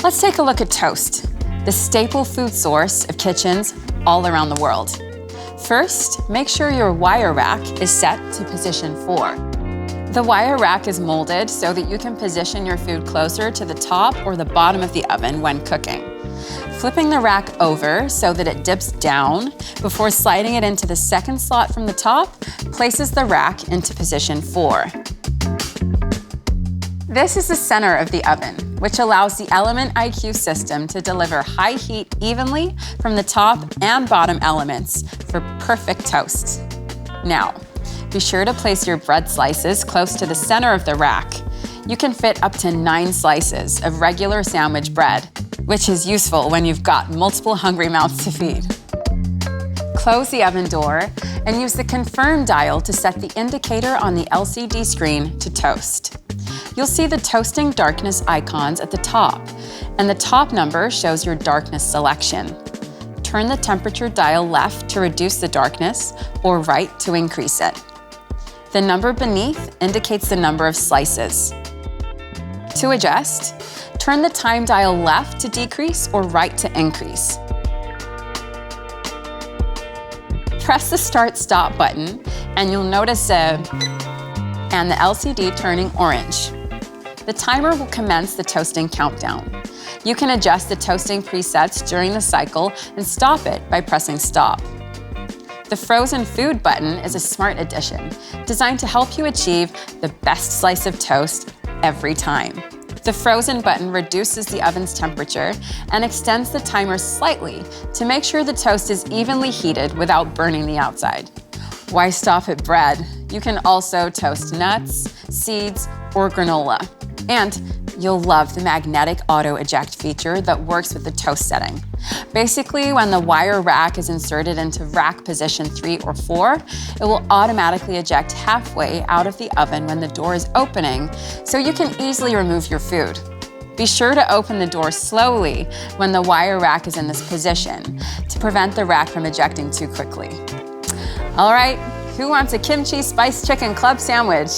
Let's take a look at toast, the staple food source of kitchens all around the world. First, make sure your wire rack is set to position 4. The wire rack is molded so that you can position your food closer to the top or the bottom of the oven when cooking. Flipping the rack over so that it dips down before sliding it into the second slot from the top places the rack into position 4. This is the center of the oven, which allows the Element IQ system to deliver high heat evenly from the top and bottom elements for perfect toast. Now, be sure to place your bread slices close to the center of the rack. You can fit up to 9 slices of regular sandwich bread, which is useful when you've got multiple hungry mouths to feed. Close the oven door and use the confirm dial to set the indicator on the LCD screen to toast. You'll see the toasting darkness icons at the top, and the top number shows your darkness selection. Turn the temperature dial left to reduce the darkness or right to increase it. The number beneath indicates the number of slices. To adjust, turn the time dial left to decrease or right to increase. Press the Start/Stop button and you'll notice the LCD turning orange. The timer will commence the toasting countdown. You can adjust the toasting presets during the cycle and stop it by pressing Stop. The Frozen Food button is a smart addition designed to help you achieve the best slice of toast every time. The Frozen button reduces the oven's temperature and extends the timer slightly to make sure the toast is evenly heated without burning the outside. Why stop at bread? You can also toast nuts, seeds, or granola. And you'll love the magnetic auto eject feature that works with the toast setting. Basically, when the wire rack is inserted into rack position 3 or 4, it will automatically eject halfway out of the oven when the door is opening, so you can easily remove your food. Be sure to open the door slowly when the wire rack is in this position to prevent the rack from ejecting too quickly. All right, who wants a kimchi spiced chicken club sandwich?